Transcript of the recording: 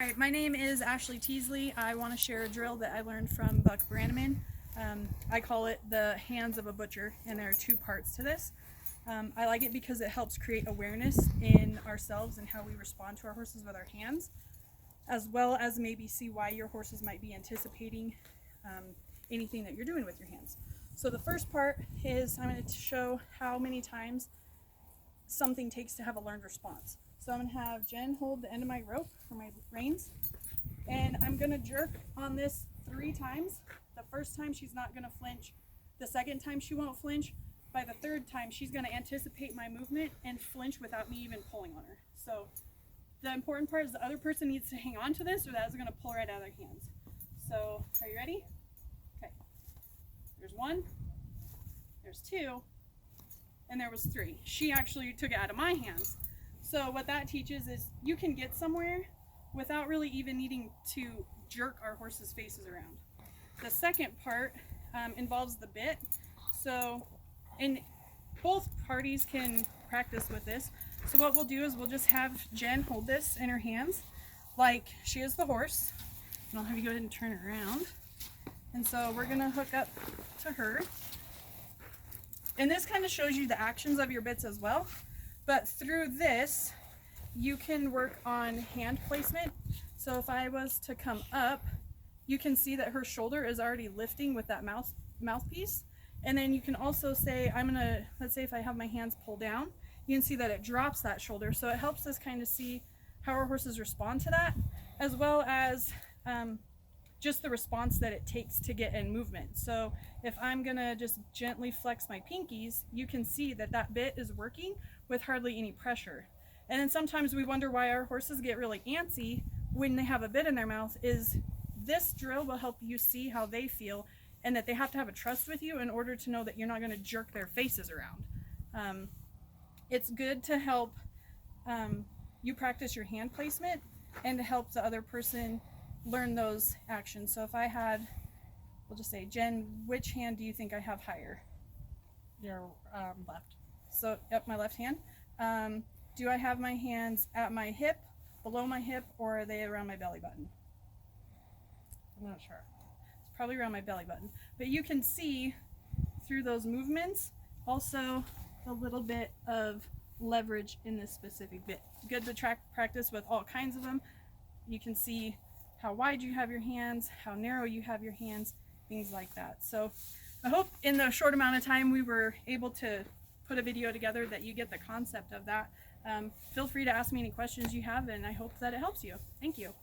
Alright, my name is Ashley Teasley. I want to share a drill that I learned from Buck Brannaman. I call it the hands of a butcher, and there are two parts to this. I like it because it helps create awareness in ourselves and how we respond to our horses with our hands, as well as maybe see why your horses might be anticipating anything that you're doing with your hands. So the first part is I'm going to show how many times something takes to have a learned response. So I'm going to have Jen hold the end of my rope for my reins, and I'm going to jerk on this 3 times. The first time she's not going to flinch. The second time she won't flinch. By the third time she's going to anticipate my movement and flinch without me even pulling on her. So the important part is the other person needs to hang on to this or that's going to pull right out of their hands. So are you ready? Okay. There's 1, there's 2, and there was 3. She actually took it out of my hands. So what that teaches is you can get somewhere without really even needing to jerk our horses' faces around. The second part involves the bit. So both parties can practice with this. So what we'll do is we'll just have Jen hold this in her hands like she is the horse. And I'll have you go ahead and turn her around. And so we're going to hook up to her. And this kind of shows you the actions of your bits as well. But through this, you can work on hand placement. So if I was to come up, you can see that her shoulder is already lifting with that mouthpiece. And then you can also say, let's say if I have my hands pulled down, you can see that it drops that shoulder. So it helps us kind of see how our horses respond to that, as well as just the response that it takes to get in movement. So if I'm gonna just gently flex my pinkies, you can see that that bit is working with hardly any pressure. And then sometimes we wonder why our horses get really antsy when they have a bit in their mouth. Is this drill will help you see how they feel and that they have to have a trust with you in order to know that you're not going to jerk their faces around. It's good to help you practice your hand placement and to help the other person learn those actions. So if I had, we'll just say, Jen, which hand do you think I have higher? Your left. So, yep, my left hand. Do I have my hands at my hip, below my hip, or are they around my belly button? I'm not sure. It's probably around my belly button. But you can see through those movements also a little bit of leverage in this specific bit. Good to practice with all kinds of them. You can see how wide you have your hands, how narrow you have your hands, things like that. So I hope in the short amount of time we were able to put a video together that you get the concept of that. Feel free to ask me any questions you have, and I hope that it helps you. Thank you.